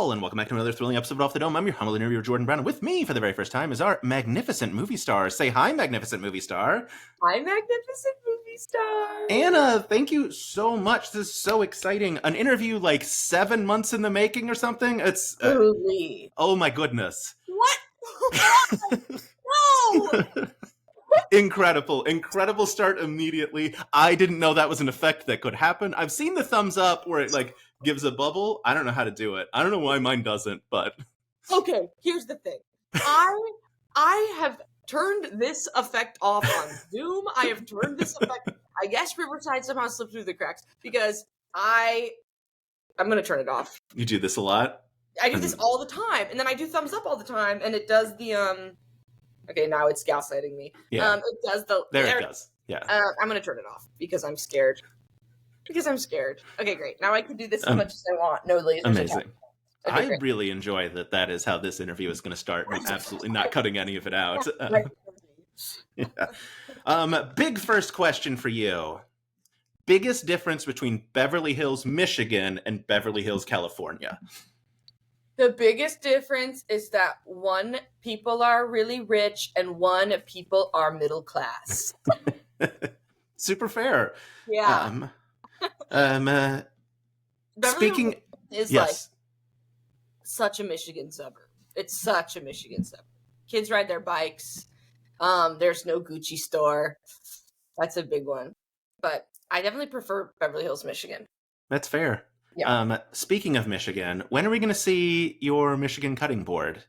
all, and welcome back to another thrilling episode of Off the Dome. I'm your humble interviewer, Jordan Brown, and with me for the very first time is our magnificent movie star. Say hi, magnificent movie star. Hi, magnificent movie star. Anna, thank you so much. This is so exciting. An interview like 7 months in the making or something? It's Truly. Oh my goodness. What? No! Incredible start immediately. I didn't know that was an effect that could happen. I've seen the thumbs up where it like gives a bubble. I don't know how to do it. I don't know why mine doesn't, but okay, here's the thing. I have turned this effect off on Zoom. I have turned this effect. I guess Riverside somehow slipped through the cracks because I'm gonna turn it off. You do this a lot? I do this all the time, and then I do thumbs up all the time, and it does the okay, now it's gaslighting me. Yeah. It does the there it goes. Yeah. I'm gonna turn it off because I'm scared. Okay, great. Now I can do this as much as I want. No lasers. Amazing. Okay, I great. really enjoy that is how this interview is going to start. I'm absolutely not cutting any of it out. Yeah. Big first question for you. Biggest difference between Beverly Hills, Michigan and Beverly Hills, California? The biggest difference is that one, people are really rich, and one, people are middle class. Super fair. Yeah. Speaking is yes. like such a Michigan suburb. It's such a Michigan suburb. Kids ride their bikes. There's no Gucci store. That's a big one. But I definitely prefer Beverly Hills, Michigan. That's fair. Yeah. Speaking of Michigan, when are we going to see your Michigan cutting board?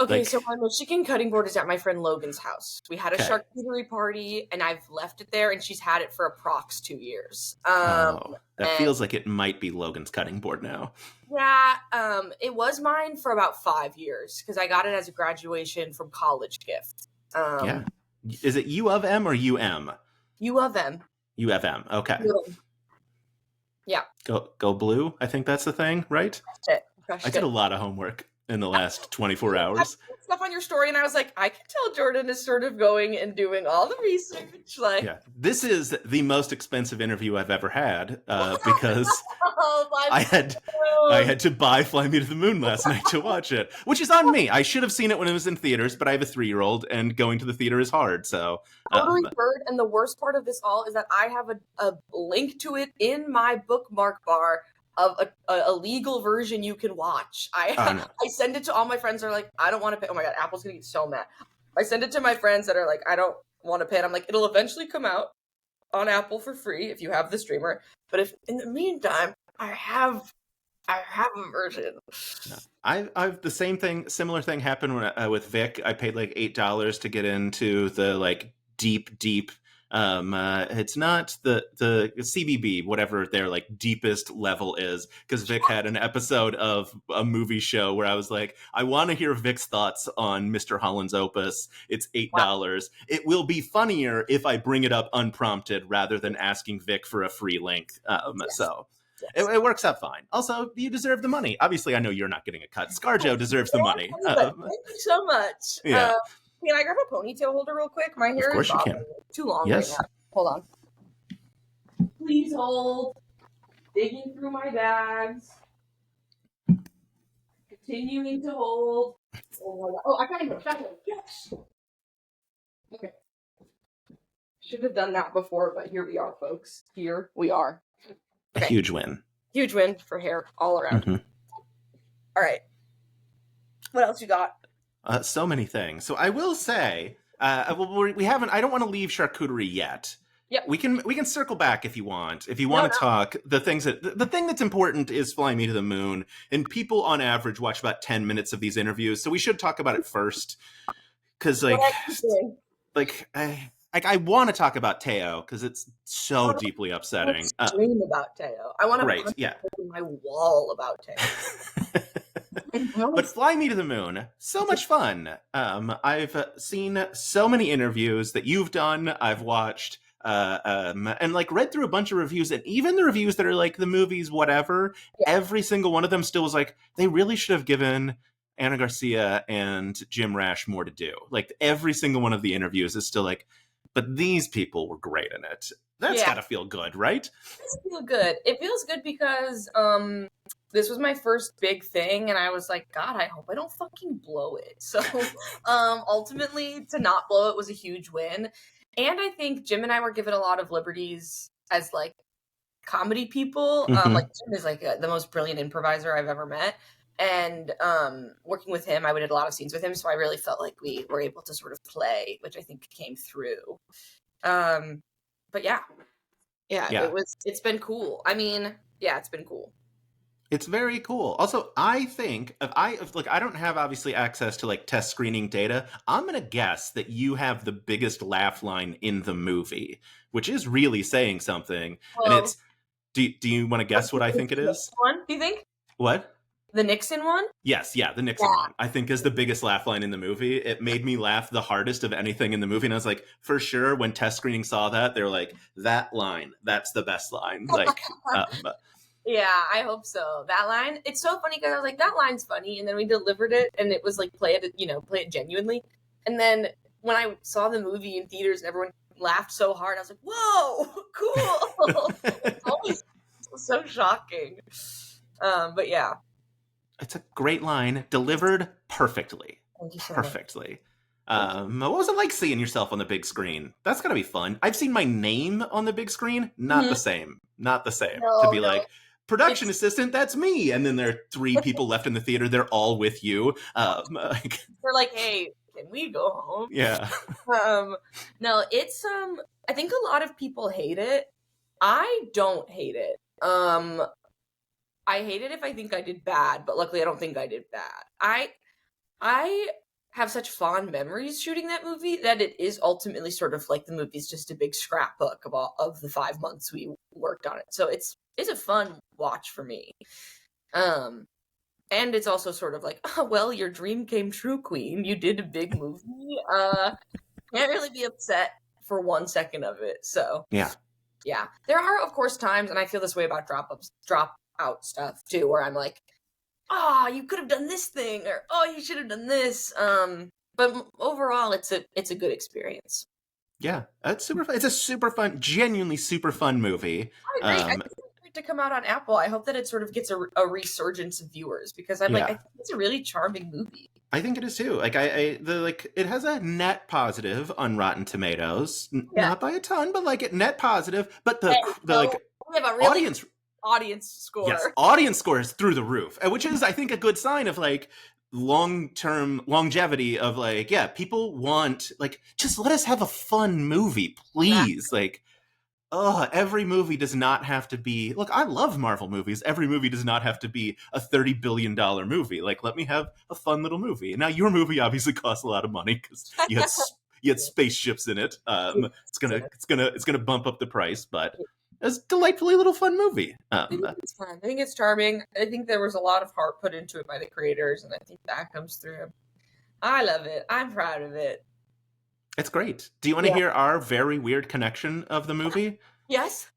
Okay, so my Michigan cutting board is at my friend Logan's house. We had a charcuterie party, and I've left it there, and she's had it for approx 2 years. Feels like it might be Logan's cutting board now. Yeah, it was mine for about 5 years, because I got it as a graduation from college gift. Yeah. Is it U of M or UM? U of M. U of M, okay. Yeah. Go blue, I think that's the thing, right? That's it. I did a lot of homework in the last 24 hours. Stuff on your story, and I was like, I can tell Jordan is sort of going and doing all the research. Like, yeah, this is the most expensive interview I've ever had because I had to buy Fly Me to the Moon last night to watch it, which is on me. I should have seen it when it was in theaters, but I have a 3-year-old, and going to the theater is hard. So totally heard. And the worst part of this all is that I have a link to it in my bookmark bar of a legal version you can watch. I send it to all my friends that are like, I don't want to pay. Oh my god, Apple's gonna get so mad. I send it to my friends that are like, I don't want to pay. And I'm like, it'll eventually come out on Apple for free if you have the streamer. But if in the meantime, I have a version. No. I've the similar thing happened when, with Vic. I paid like $8 to get into the like deep. It's not the CBB, whatever their like deepest level is, because Vic had an episode of a movie show where I was like, I want to hear Vic's thoughts on Mr. Holland's opus. It's $8. Wow. It will be funnier if I bring it up unprompted rather than asking Vic for a free link. Yes. So it works out fine. Also, you deserve the money. Obviously, I know you're not getting a cut. ScarJo deserves the money. Thank you so much. Yeah. Can I grab a ponytail holder real quick? My hair is too long right now. Hold on. Please hold. Digging through my bags. Continuing to hold. Oh, I got it. Yes. Okay. Should have done that before, but here we are, folks. Here we are. Okay. A huge win. Huge win for hair all around. Mm-hmm. All right. What else you got? So many things. So I will say, we haven't. I don't want to leave charcuterie yet. Yep. We can circle back if you want. If you want to talk, the thing that's important is Fly Me to the Moon, and people on average watch about 10 minutes of these interviews. So we should talk about it first, because I want to talk about Teo because it's so deeply upsetting. Dream about Teo. I want to write my wall about Teo. But Fly Me to the Moon, so much fun. I've seen so many interviews that you've done. I've watched and like read through a bunch of reviews, and even the reviews that are like the movies, whatever. Yeah. Every single one of them still was like, they really should have given Anna Garcia and Jim Rash more to do. Like every single one of the interviews is still like, but these people were great in it. That's got to feel good, right? It feels good. It feels good because this was my first big thing, and I was like, God, I hope I don't fucking blow it. So ultimately, to not blow it was a huge win. And I think Jim and I were given a lot of liberties as like comedy people. Like Jim is like the most brilliant improviser I've ever met. And working with him, I did a lot of scenes with him, so I really felt like we were able to sort of play, which I think came through. But yeah, it's been cool. I mean, yeah, it's been cool. It's very cool. Also, I think if I don't have obviously access to like test screening data, I'm gonna guess that you have the biggest laugh line in the movie, which is really saying something. Well, and it's do you want to guess what I think it is? One, do you think? What? The Nixon one? Yes, the Nixon one. I think is the biggest laugh line in the movie. It made me laugh the hardest of anything in the movie. And I was like, for sure, when test screening saw that, they were like, that line, that's the best line. Like, yeah, I hope so. That line, it's so funny because I was like, that line's funny. And then we delivered it and it was like, play it genuinely. And then when I saw the movie in theaters and everyone laughed so hard, I was like, whoa, cool. It's always so shocking. But yeah. It's a great line, delivered perfectly. Thank you so perfectly. What was it like seeing yourself on the big screen? That's gotta be fun. I've seen my name on the big screen. Not the same. Not the same. To be like, production assistant, that's me. And then there are 3 people left in the theater. They're all with you. They're like, hey, can we go home? Yeah. No, it's I think a lot of people hate it. I don't hate it. I hate it if I think I did bad, but luckily I don't think I did bad. I have such fond memories shooting that movie that it is ultimately sort of like the movie's just a big scrapbook of the 5 months we worked on it. So it's a fun watch for me. And it's also sort of like, oh, well, your dream came true, Queen. You did a big movie. Can't really be upset for 1 second of it. So yeah. There are, of course, times, and I feel this way about Dropout stuff too, where I'm like, oh, you could have done this thing, or oh, you should have done this. But overall, it's a good experience. Yeah, it's super fun. It's a super fun, genuinely super fun movie. I agree. I think it's great to come out on Apple. I hope that it sort of gets a resurgence of viewers because I think it's a really charming movie. I think it is too. Like it has a net positive on Rotten Tomatoes, not by a ton, but like net positive. But the audience score. Yes, audience score is through the roof, which is, I think, a good sign of like long-term longevity of like, yeah, people want like, just let us have a fun movie, please. Yeah. Like, every movie does not have to be, look, I love Marvel movies. Every movie does not have to be a $30 billion movie. Like, let me have a fun little movie. Now, your movie obviously costs a lot of money because you had spaceships in it. It's gonna bump up the price, but it's a delightfully little fun movie. I think it's fun. I think it's charming. I think there was a lot of heart put into it by the creators, and I think that comes through. I love it. I'm proud of it. It's great. Do you want to hear our very weird connection of the movie? Yes.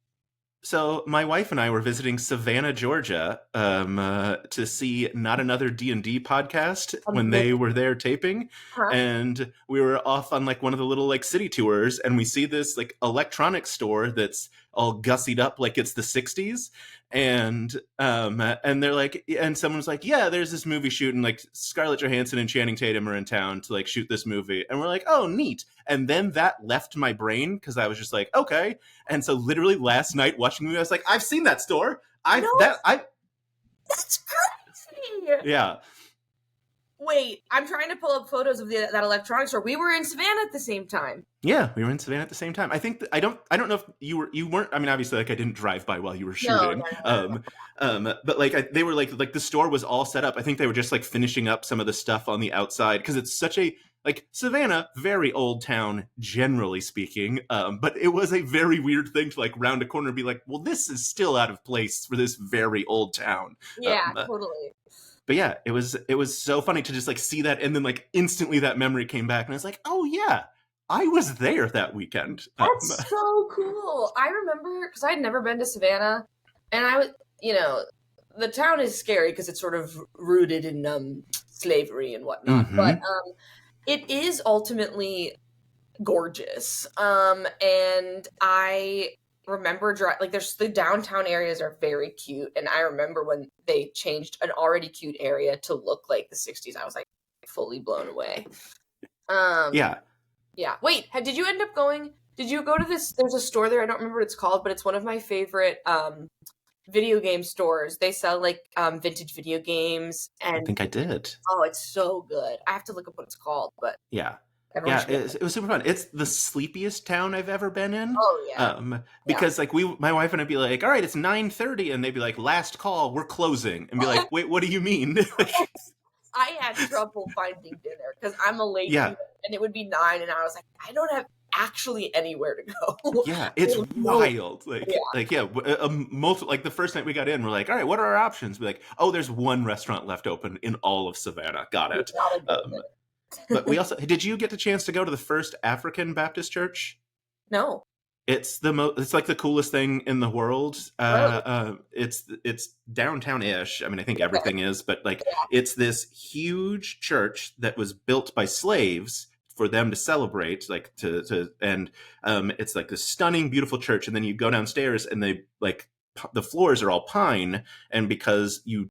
So my wife and I were visiting Savannah, Georgia, to see Not Another D&D podcast when they were there taping. Huh? And we were off on like one of the little like city tours, and we see this like electronics store that's all gussied up like it's the 60s. And they're like, and someone's like, yeah, there's this movie shoot, and like Scarlett Johansson and Channing Tatum are in town to like shoot this movie. And we're like, oh, neat. And then that left my brain because I was just like, okay. And so literally last night watching the movie, I was like, I've seen that store. That's crazy. Yeah. Wait, I'm trying to pull up photos of that electronics store. We were in Savannah at the same time. Yeah, we were in Savannah at the same time. I think I don't know if you weren't. I mean, obviously, like I didn't drive by while you were shooting. No. But like they were like the store was all set up. I think they were just like finishing up some of the stuff on the outside because it's such a like Savannah, very old town, generally speaking. But it was a very weird thing to like round a corner and be like, well, this is still out of place for this very old town. Yeah, totally. But yeah, it was so funny to just like see that, and then like instantly that memory came back, and I was like, oh yeah, I was there that weekend. That's so cool. I remember because I had never been to Savannah, and I was, the town is scary because it's sort of rooted in slavery and whatnot, but it is ultimately gorgeous. And I remember like there's the downtown areas are very cute, and I remember when they changed an already cute area to look like the 60s. I was like fully blown away. Yeah. Wait, did you end up going? Did you go to this? There's a store there. I don't remember what it's called, but it's one of my favorite video game stores. They sell like vintage video games, and I think I did. Oh, it's so good. I have to look up what it's called, but yeah. It was super fun. It's the sleepiest town I've ever been in. Oh yeah. Because like my wife and I'd be like, all right, it's 9:30, and they'd be like, last call, we're closing, and be like, wait, what do you mean? I had trouble finding dinner because I'm a late eater, and it would be 9, and I was like, I don't have actually anywhere to go. Yeah, it's wild. Like the first night we got in, we're like, all right, what are our options? We're like, oh, there's one restaurant left open in all of Savannah. Got it. But we also, did you get the chance to go to the first African Baptist church? No. It's it's like the coolest thing in the world. It's downtown-ish. I mean, I think everything is, but like it's this huge church that was built by slaves for them to celebrate, like and it's like this stunning, beautiful church. And then you go downstairs, and they like the floors are all pine, and because you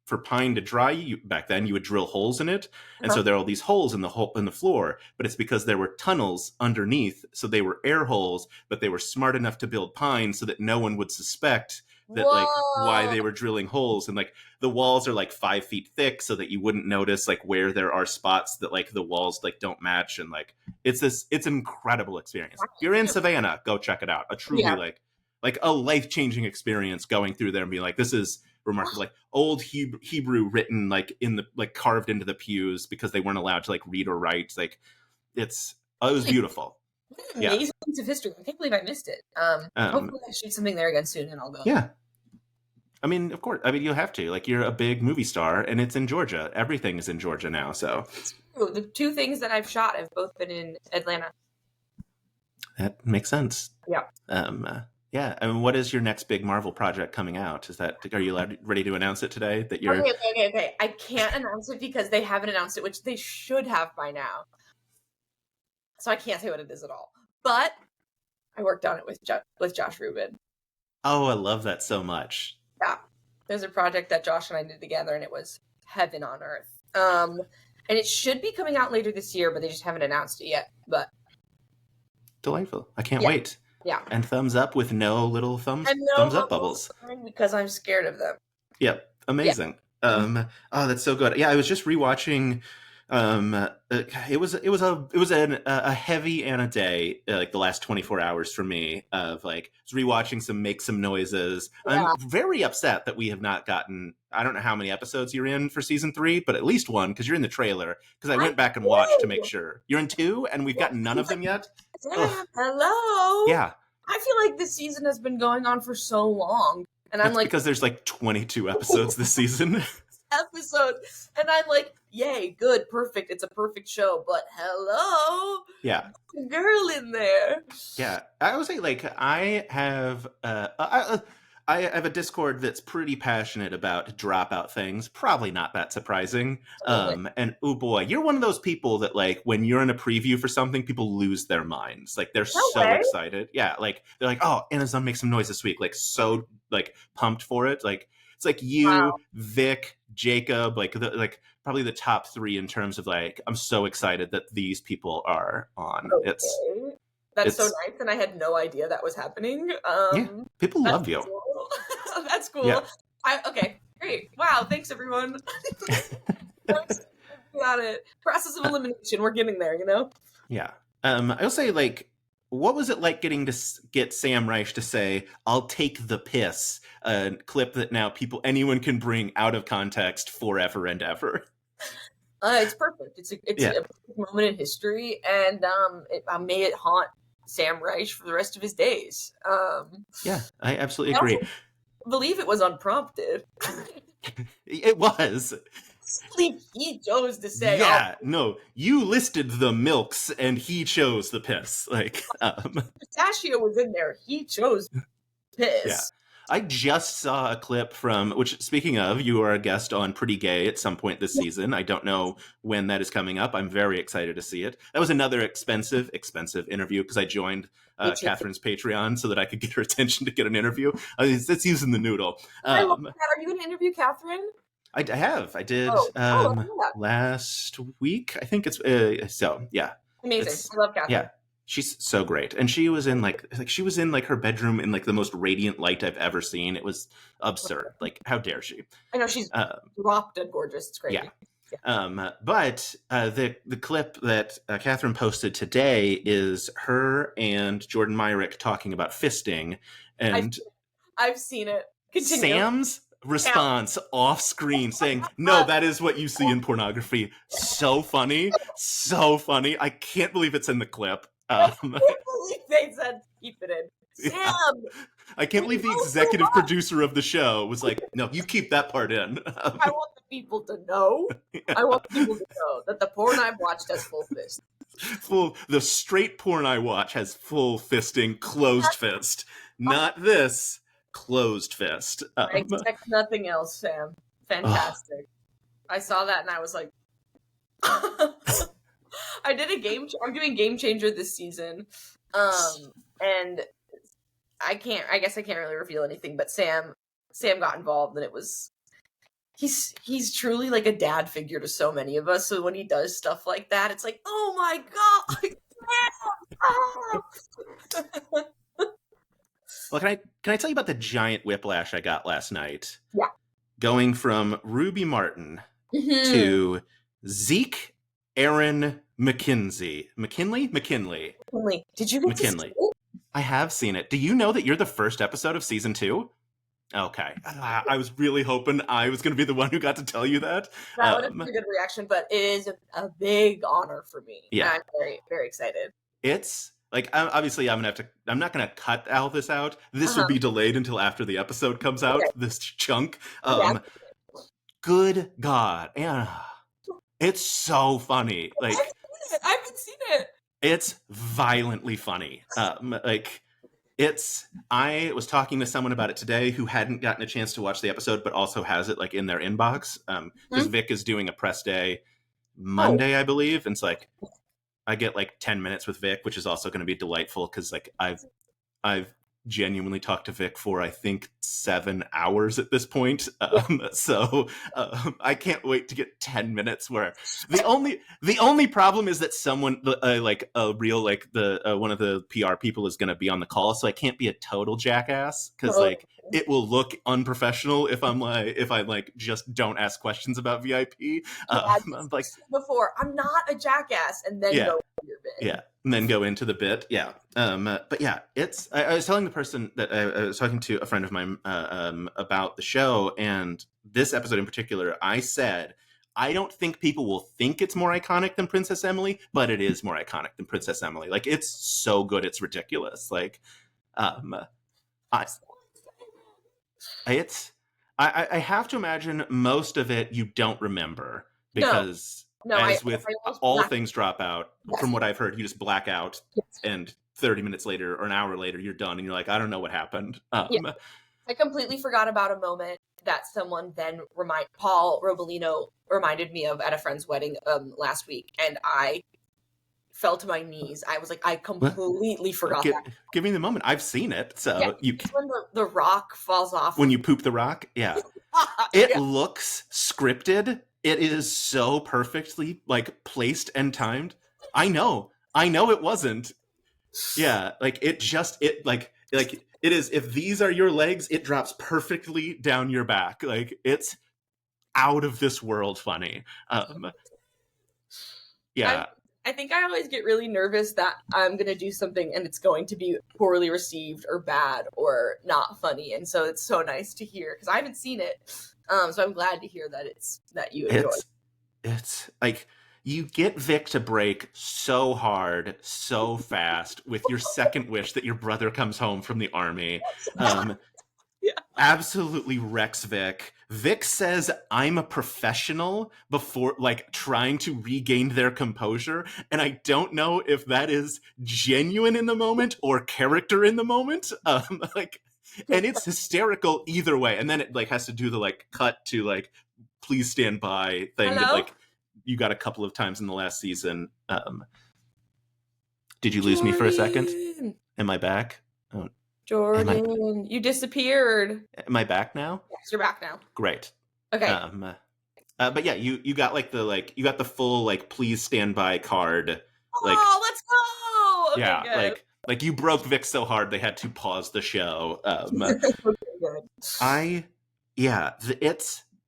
for pine to dry, back then you would drill holes in it, and so there are all these holes in the floor. But it's because there were tunnels underneath, so they were air holes. But they were smart enough to build pine so that no one would suspect that like why they were drilling holes. And like the walls are like 5 feet thick, so that you wouldn't notice like where there are spots that like the walls like don't match. And like it's an incredible experience. If you're in Savannah, go check it out. A truly like a life-changing experience going through there and being like, this is remarkable. Like old Hebrew written like in the like carved into the pews because they weren't allowed to like read or write. Like it was beautiful. Amazing piece of history. I can't believe I missed it. Hopefully I shoot something there again soon, and I'll go. Yeah. I mean, of course. I mean, you have to. Like, you're a big movie star, and it's in Georgia. Everything is in Georgia now, so. It's true. The 2 things that I've shot have both been in Atlanta. That makes sense. Yeah. Yeah. I mean, what is your next big Marvel project coming out? Are you ready to announce it today? That you're Okay. I can't announce it because they haven't announced it, which they should have by now. So I can't say what it is at all. But I worked on it with Josh Rubin. Oh, I love that so much. Yeah. There's a project that Josh and I did together, and it was heaven on earth. And it should be coming out later this year, but they just haven't announced it yet. But delightful. I can't wait. Yeah. And thumbs up with no little thumbs up bubbles. Because I'm scared of them. Yep. Amazing. Yeah. Oh, that's so good. Yeah, I was just rewatching. It was a heavy Anna day, like the last 24 hours for me of like rewatching Make Some Noises. Yeah. I'm very upset that we have not gotten, I don't know how many episodes you're in for season 3, but at least 1, because you're in the trailer, because I went back and watched to make sure. You're in 2 and we've gotten none of them yet? Hello. Yeah. I feel like this season has been going on for so long. And I'm like, because there's like 22 episodes this season. And I'm like, yay, good, perfect. It's a perfect show. But hello. Yeah. Girl in there. Yeah. I would say like I have I have a Discord that's pretty passionate about Dropout things. Probably not that surprising. And oh boy, you're one of those people that like when you're in a preview for something, people lose their minds. Like they're so excited. Yeah, like they're like, oh, Anna's on Make Some Noise this week. Like so like pumped for it. Like it's like you, Vic, Jacob, like probably the top 3 in terms of like I'm so excited that these people are on. Okay. That's so nice, and I had no idea that was happening. Yeah, people love you. Cool. That's cool. Yeah. Okay, great. Wow, thanks everyone. Got it. Process of elimination. We're getting there, you know? Yeah. I'll say, like, what was it like getting to get Sam Reich to say, I'll take the piss, a clip that now anyone can bring out of context forever and ever? It's perfect. It's a perfect moment in history, and I made it haunt Sam Reich for the rest of his days. Yeah, I absolutely agree. I believe it was unprompted. It was. He chose to say. Yeah, no, you listed the milks, and he chose the piss. Like, Pistachio was in there. He chose piss. Yeah. I just saw a clip from, which, speaking of, you are a guest on Pretty Gay at some point this season. I don't know when that is coming up. I'm very excited to see it. That was another expensive interview because I joined Catherine's Patreon so that I could get her attention to get an interview. It's using the noodle. I love that. Are you going to interview Catherine? I have. I did last week. I think it's so. Yeah, amazing. I love Catherine. Yeah. She's so great. And she was in like her bedroom in like the most radiant light I've ever seen. It was absurd. Like, how dare she? I know, she's drop dead gorgeous. It's crazy. Yeah. But the clip that Catherine posted today is her and Jordan Myrick talking about fisting. And I've seen it. Continue. Sam's response off screen saying, "No, that is what you see in pornography." So funny. So funny. I can't believe it's in the clip. I can't believe they said keep it in. Sam! Yeah. I can't believe the executive producer of the show was like, "No, you keep that part in." I want the people to know. Yeah. I want people to know that the porn I've watched has full fist. The straight porn I watch has full fisting, closed fist. Not this closed fist. I expect nothing else, Sam. Fantastic. I saw that and I was like, I did I'm doing Game Changer this season. And I guess I can't really reveal anything, but Sam got involved, and he's truly like a dad figure to so many of us. So when he does stuff like that, it's like, oh my God. Well, can I tell you about the giant whiplash I got last night? Yeah. Going from Ruby Martin to Zeke Aaron McKinley. McKinley? Did you get to see it? I have seen it. Do you know that you're the first episode of season 2? Okay. I was really hoping I was going to be the one who got to tell you that. That would have been a good reaction, but it is a big honor for me. Yeah. I'm very, very excited. It's like, obviously I'm not going to cut all this out. This will be delayed until after the episode comes out, this chunk. Good God, Anna. It's so funny. Like, I haven't seen it. It's violently funny. I was talking to someone about it today who hadn't gotten a chance to watch the episode, but also has it like in their inbox. Because Vic is doing a press day Monday, I believe. And it's like, I get like 10 minutes with Vic, which is also going to be delightful because like I've genuinely talked to Vic for I think 7 hours at this point. So I can't wait to get 10 minutes where the only problem is that someone like a real like the one of the PR people is going to be on the call, so I can't be a total jackass because like it will look unprofessional if I just don't ask questions about VIP. I'm like before, I'm not a jackass, and then go into your bit. Yeah, and then go into the bit. Yeah. But yeah, it's. I was telling the person that I was talking to a friend of mine about the show, and this episode in particular, I said, I don't think people will think it's more iconic than Princess Emily, but it is more iconic than Princess Emily. Like, it's so good, it's ridiculous. Like, I have to imagine most of it you don't remember because with all things Dropout, from what I've heard, you just black out and 30 minutes later or an hour later you're done and you're like, I don't know what happened. I completely forgot about a moment that someone then Paul Robolino reminded me of at a friend's wedding last week, and I fell to my knees. I was like, I completely forgot that. Give me the moment. I've seen it. So when the rock falls off. When you poop the rock? Yeah. It looks scripted. It is so perfectly like placed and timed. I know it wasn't. Yeah. Like it is, if these are your legs, it drops perfectly down your back. Like it's out of this world funny. Yeah. I think I always get really nervous that I'm going to do something and it's going to be poorly received or bad or not funny. And so it's so nice to hear because I haven't seen it. So I'm glad to hear that you enjoy it. It's like you get Vic to break so hard, so fast with your second wish that your brother comes home from the army. Absolutely wrecks Vic. Vic says, I'm a professional before like trying to regain their composure. And I don't know if that is genuine in the moment or character in the moment. Like And it's hysterical either way. And then it like has to do the like cut to like please stand by thing that like you got a couple of times in the last season. Did you lose me for a second? Am I back? Oh, Jordan, you disappeared. Am I back now? Yes, you're back now. Great. Okay. But yeah, you got like you got the full like please stand by card. Like, oh, let's go. Okay, yeah, good. like you broke Vic so hard they had to pause the show. Okay,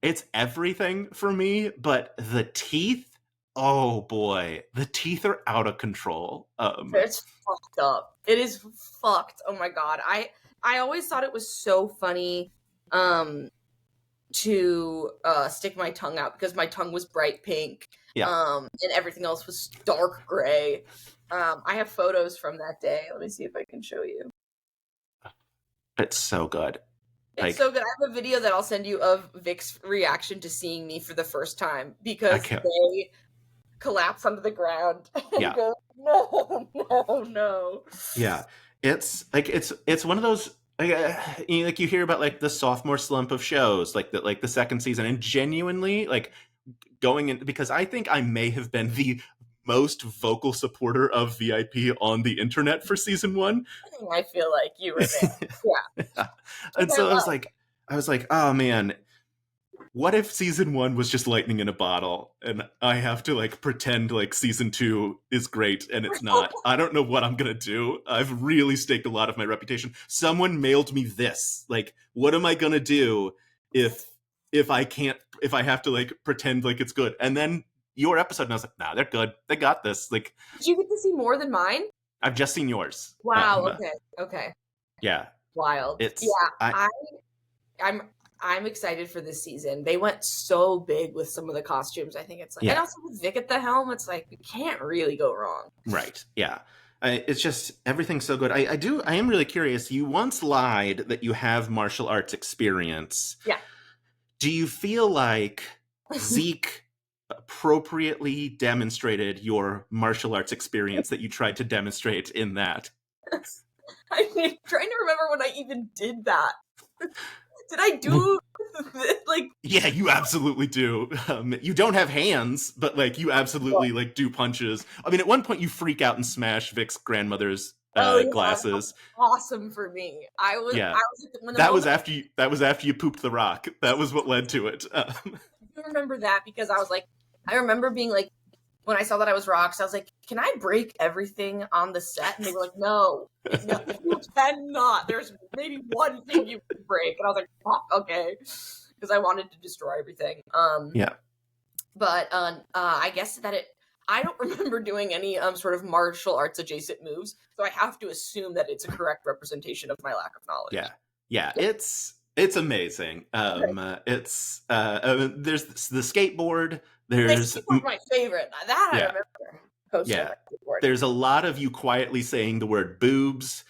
it's everything for me, but the teeth, oh boy, the teeth are out of control. It's fucked up. It is fucked. Oh my god. I always thought it was so funny to stick my tongue out because my tongue was bright pink. And everything else was dark gray. I have photos from that day. Let me see if I can show you. It's so good. It's so good. I have a video that I'll send you of Vic's reaction to seeing me for the first time because they collapse onto the ground and go, no. Yeah. It's like it's one of those like you hear about like the sophomore slump of shows like the second season, and genuinely like going in, because I think I may have been the most vocal supporter of VIP on the internet for season 1. I feel like you were there. Yeah. And so I was like, oh man, what if season 1 was just lightning in a bottle and I have to like pretend like season 2 is great and it's not? I don't know what I'm gonna do. I've really staked a lot of my reputation. Someone mailed me this. Like, what am I gonna do if I have to like pretend like it's good? And then your episode, and I was like, nah, they're good. They got this. Like, did you get to see more than mine? I've just seen yours. Wow. Okay. Yeah. Wild. I'm excited for this season. They went so big with some of the costumes. I think it's like, and also with Vic at the helm, it's like you can't really go wrong. Right. Yeah. It's just everything's so good. I am really curious. You once lied that you have martial arts experience. Yeah. Do you feel like Zeke appropriately demonstrated your martial arts experience that you tried to demonstrate in that? I'm trying to remember when I even did that. Did I do like? Yeah, you absolutely do. You don't have hands, but like you absolutely like do punches. I mean, at one point you freak out and smash Vic's grandmother's glasses. Awesome for me. That was after you pooped the rock. That was what led to it. I remember that because I remember being like, when I saw that I was rocks, I was like, can I break everything on the set? And they were like, no, you cannot. There's maybe one thing you can break. And I was like, fuck, okay. Because I wanted to destroy everything. But I guess that I don't remember doing any sort of martial arts adjacent moves. So I have to assume that it's a correct representation of my lack of knowledge. Yeah. It's amazing. It's there's the skateboard. There's my favorite. That I remember. There's a lot of you quietly saying the word boobs.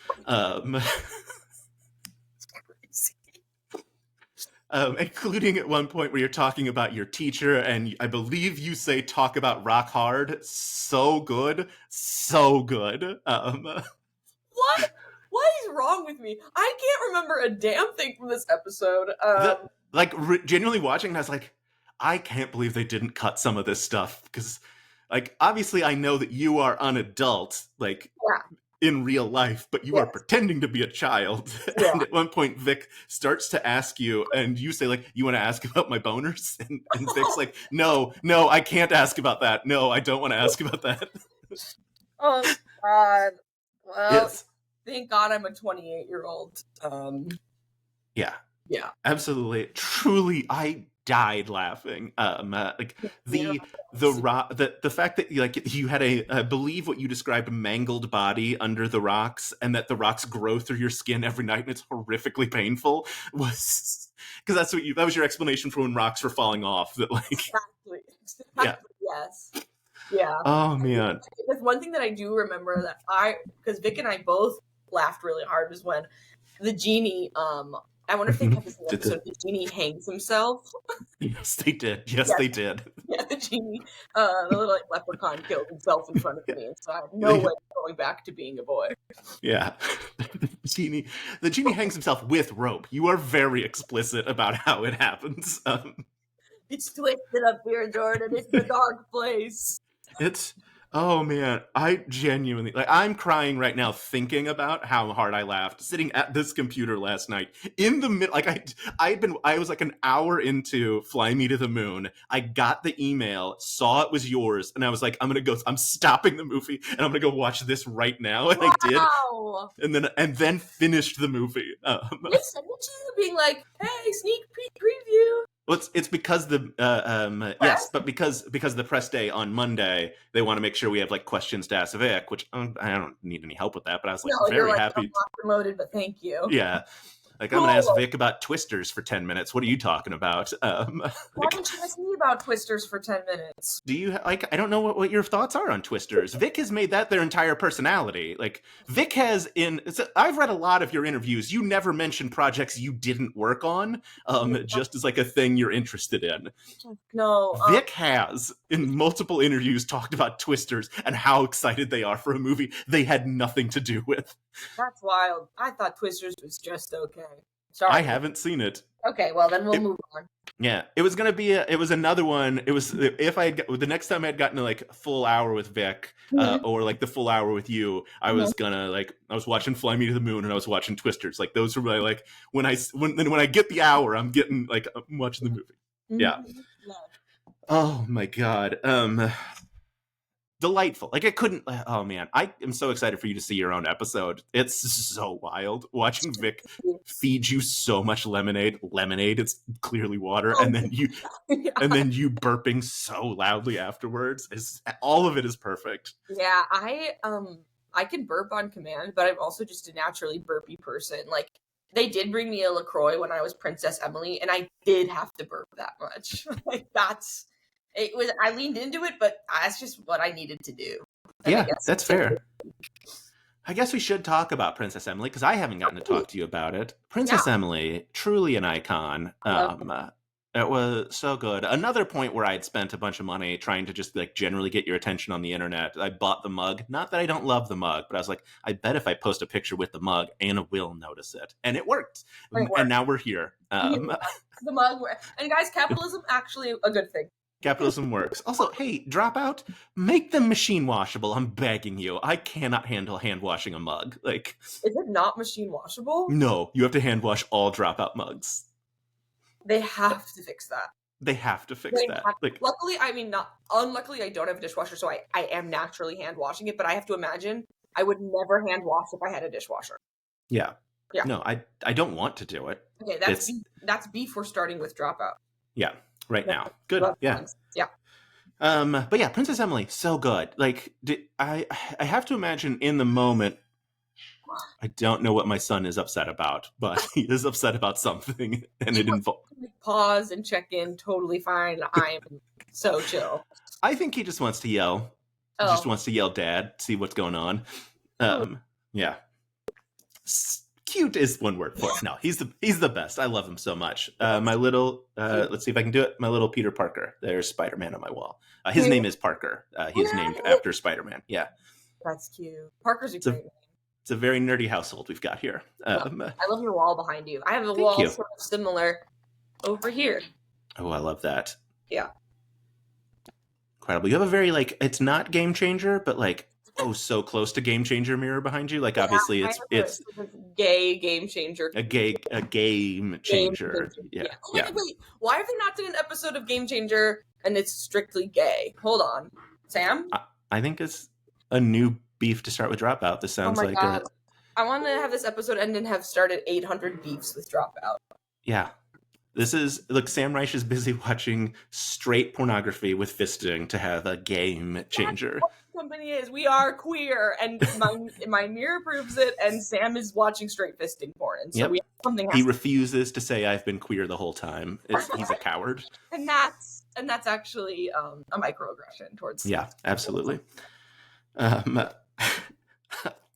Including at one point where you're talking about your teacher, and I believe you say talk about rock hard. So good. What? What is wrong with me? I can't remember a damn thing from this episode. Genuinely watching, and I was like, I can't believe they didn't cut some of this stuff, because like obviously I know that you are an adult in real life, but you are pretending to be a child. And at one point Vic starts to ask you, and you say like, you want to ask about my boners? And Vic's like, no, I can't ask about that. No, I don't want to ask about that. Oh God. Well, thank God I'm a 28-year-old. Yeah, absolutely. Truly, I died laughing. Like the fact that like you had I believe what you described, mangled body under the rocks, and that the rocks grow through your skin every night and it's horrifically painful, was because that was your explanation for when rocks were falling off. That like exactly. Yes. Yeah. Oh man. There's one thing that I do remember that because Vic and I both laughed really hard, was when the genie I wonder if they kept this in the episode. The genie hangs himself. Yes, they did. They did. Yeah, the genie, the little leprechaun killed himself in front of me, and so I have no way of going back to being a boy. Yeah, The genie hangs himself with rope. You are very explicit about how it happens. It's twisted up here, Jordan. It's the dark place. Oh man, I genuinely I'm crying right now thinking about how hard I laughed sitting at this computer last night in the middle. I was like an hour into Fly Me to the Moon. I got the email, saw it was yours, and I was like, I'm stopping the movie and I'm gonna go watch this right now. And wow. I did, and then finished the movie. Yes, send it to you being like, hey, sneak preview. Well, it's because yes, but because the press day on Monday, they want to make sure we have like questions to ask Vic, which I don't need any help with that. But I was like very happy. I'm not promoted, but thank you. Yeah, like I'm gonna ask Vic about Twisters for 10 minutes. What are you talking about? Why don't you ask me about Twisters for 10 minutes? Do you like? I don't know what your thoughts are on Twisters. Vic has made that their entire personality. Like Vic has I've read a lot of your interviews. You never mention projects you didn't work on, just as like a thing you're interested in. No, Vic has in multiple interviews talked about Twisters and how excited they are for a movie they had nothing to do with. That's wild. I thought Twisters was just okay. Sorry, I haven't seen it. Okay, well then we'll move on. Yeah, it was gonna be. It was another one. It was if the next time I had gotten to like a full hour with Vic, or like the full hour with you, I was gonna I was watching Fly Me to the Moon and I was watching Twisters. Like those were my when I get the hour, I'm watching the movie. Yeah. Oh my god. Delightful. Like I couldn't. Oh man, I am so excited for you to see your own episode. It's so wild watching Vic feed you so much lemonade. It's clearly water, and then you burping so loudly afterwards. All of it is perfect. Yeah, I can burp on command, but I'm also just a naturally burpy person. Like they did bring me a LaCroix when I was Princess Emily, and I did have to burp that much. Like I leaned into it, but that's just what I needed to do. Yeah, that's fair. I guess we should talk about Princess Emily because I haven't gotten to talk to you about it. Princess Emily, truly an icon. It was so good. Another point where I'd spent a bunch of money trying to just like generally get your attention on the internet. I bought the mug. Not that I don't love the mug, but I was like, I bet if I post a picture with the mug, Anna will notice it. And it worked. And now we're here. The mug. And guys, capitalism actually a good thing. Capitalism works. Also, hey, Dropout, make them machine washable. I'm begging you. I cannot handle hand washing a mug. Like, is it not machine washable? No, you have to hand wash all Dropout mugs. They have to fix that. They have to fix that. Luckily, unluckily, I don't have a dishwasher, so I am naturally hand washing it. But I have to imagine I would never hand wash if I had a dishwasher. Yeah. No, I don't want to do it. Okay, that's before starting with Dropout. Yeah. Right now. Good. Yeah. Yeah. But yeah, Princess Emily, so good. Like, I have to imagine in the moment, I don't know what my son is upset about, but he is upset about something, and it involves. Pause and check in. Totally fine. I'm so chill. I think he just wants to yell. He just wants to yell, "Dad!" See what's going on. Yeah. Cute is one word for it. No, he's the best. I love him so much. My little let's see if I can do it. My little Peter Parker. There's Spider-Man on my wall. His name is Parker. He is named after Spider-Man. Yeah, that's cute. Parker's a great name. It's a very nerdy household we've got here. I love your wall behind you. I have a wall sort of similar over here. Oh, I love that. Yeah, incredible. You have a very it's not Game Changer, but so close to Game Changer mirror behind you. Like obviously it's gay Game Changer. A game changer. Yeah. Wait, why have they not done an episode of Game Changer and it's strictly gay? Hold on, Sam. I think it's a new beef to start with Dropout. This sounds like God. I want to have this episode end and have started 800 beefs with Dropout. Yeah. This is, Sam Reich is busy watching straight pornography with fisting to have a game changer. That's what the company is. We are queer, and my mirror proves it, and Sam is watching straight fisting porn. And so he refuses to say I've been queer the whole time. He's a coward. And that's actually a microaggression towards... Yeah, absolutely. I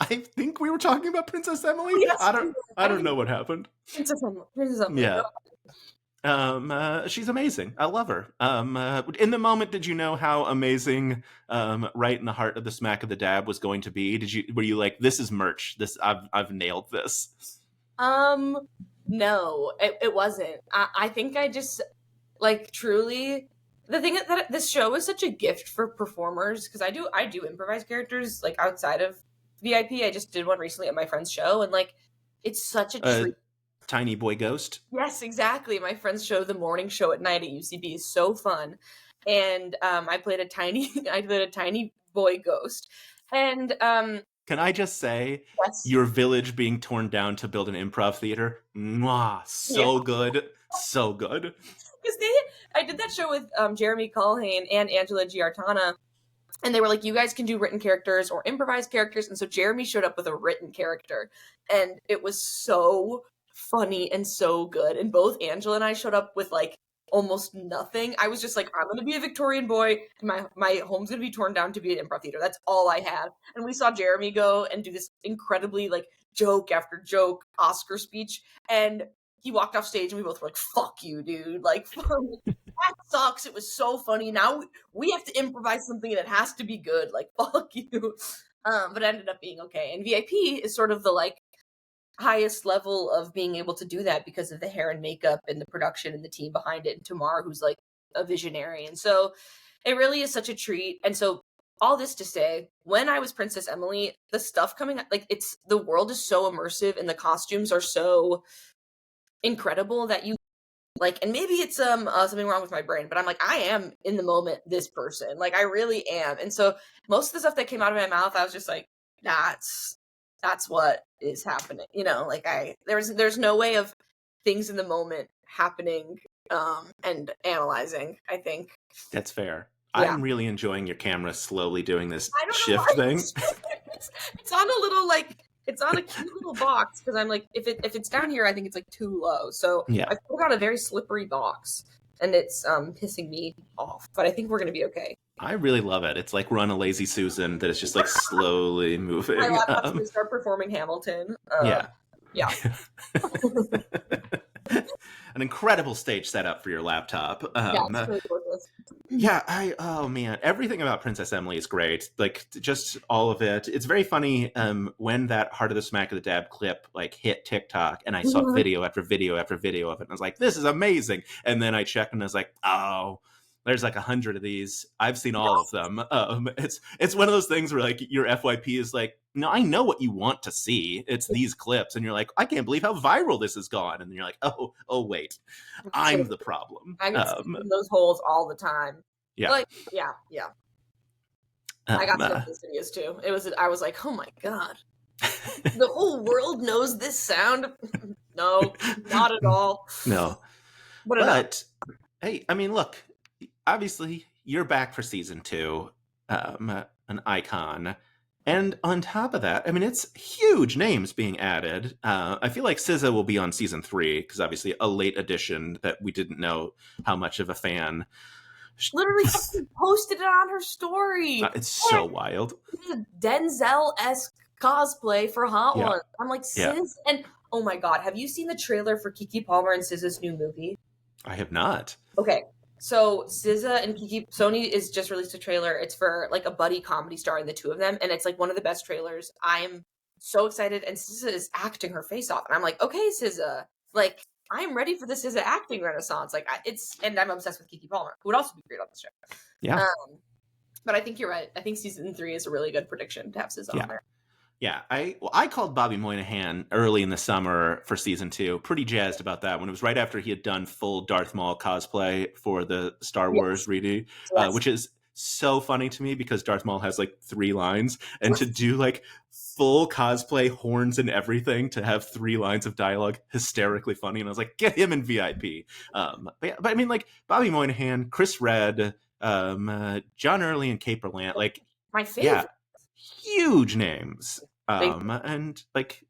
think we were talking about Princess Emily. Yes, I don't know what happened. Princess Emily. Yeah. She's amazing. I love her. In the moment, did you know how amazing, right in the heart of the smack of the dab was going to be? Were you like, this is merch? I've nailed this. No, it wasn't. I think I just like truly the thing that this show is such a gift for performers because I do improvise characters like outside of VIP. I just did one recently at my friend's show and like it's such a treat. Tiny boy ghost. Yes, exactly. My friend's show, the morning show at night at UCB, is so fun, and I played a tiny boy ghost, and can I just say, yes. your village being torn down to build an improv theater? Mwah, so good, so good. Because I did that show with Jeremy Culhane and Angela Giartana, and they were like, you guys can do written characters or improvised characters, and so Jeremy showed up with a written character, and it was so funny and so good. And both Angela and I showed up with like almost nothing. I was just like, I'm gonna be a Victorian boy, and my home's gonna be torn down to be an improv theater. That's all I had. And we saw Jeremy go and do this incredibly like joke after joke Oscar speech, and he walked off stage and we both were like, fuck you, dude. Like, that sucks. It was so funny. Now we have to improvise something and it has to be good. Like, fuck you. But it ended up being okay. And VIP is sort of the like highest level of being able to do that because of the hair and makeup and the production and the team behind it. And Tamar, who's like a visionary. And so it really is such a treat. And so all this to say, when I was Princess Emily, the stuff coming, like the world is so immersive and the costumes are so incredible that you like, and maybe it's something wrong with my brain, but I'm like, I am in the moment this person. Like, I really am. And so most of the stuff that came out of my mouth, I was just like, that's what is happening. You know, like there's no way of things in the moment happening and analyzing, I think. That's fair. Yeah. I'm really enjoying your camera slowly doing this shift thing. It's on a little like it's on a cute little box because I'm like, if it's down here, I think it's like too low. So yeah. I put on a very slippery box, and it's pissing me off. But I think we're gonna be okay. I really love it. It's like Run a Lazy Susan that is just like slowly moving. My laptop's gonna start performing Hamilton. Yeah. An incredible stage setup for your laptop. It's really gorgeous. Yeah, oh man, everything about Princess Emily is great. Like, just all of it. It's very funny when that Heart of the Smack of the Dab clip like hit TikTok, and I saw video after video after video of it, and I was like, this is amazing. And then I checked, and I was like, oh, there's like 100 of these. I've seen all of them. It's one of those things where like your FYP is like, no, I know what you want to see. It's these clips, and you're like, I can't believe how viral this has gone. And then you're like, oh wait, I'm the problem. I get in those holes all the time. Yeah, like yeah. I got some of those videos too. I was like, oh my god, the whole world knows this sound. No, not at all. No, but hey, I mean, look. Obviously, you're back for season 2, an icon. And on top of that, I mean, it's huge names being added. I feel like SZA will be on season 3, because obviously a late addition that we didn't know how much of a fan. She literally posted it on her story. It's so wild. It's a Denzel-esque cosplay for Hot Ones. I'm like, SZA. And oh my god, have you seen the trailer for Keke Palmer and SZA's new movie? I have not. Okay. So SZA and Sony is just released a trailer. It's for like a buddy comedy starring the two of them, and it's like one of the best trailers. I am so excited, and SZA is acting her face off, and I'm like, okay, SZA, like I'm ready for the SZA acting renaissance. Like and I'm obsessed with Keke Palmer, who would also be great on this show. Yeah. But I think you're right. I think season 3 is a really good prediction to have SZA on there. Yeah, I called Bobby Moynihan early in the summer for season 2. Pretty jazzed about that when it was right after he had done full Darth Maul cosplay for the Star Wars redo, which is so funny to me because Darth Maul has like 3 lines, and to do like full cosplay, horns and everything, to have 3 lines of dialogue, hysterically funny. And I was like, get him in VIP. But I mean, like Bobby Moynihan, Chris Redd, John Early, and Kate Berlant, like my favorite. Yeah, huge names. And like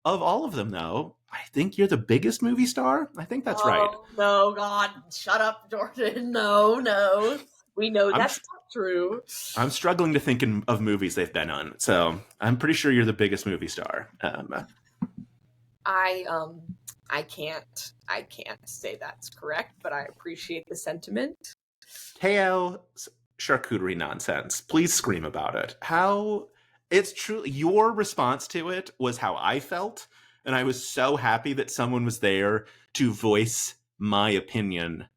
of all of them though, I think you're the biggest movie star. I think that's right. No, God, shut up, Jordan. No. We know that's not true. I'm struggling to think of movies they've been on, I can't say that's correct, but I appreciate the sentiment. Teo's charcuterie nonsense. Please scream about it. How it's truly your response to it was how I felt, and I was so happy that someone was there to voice my opinion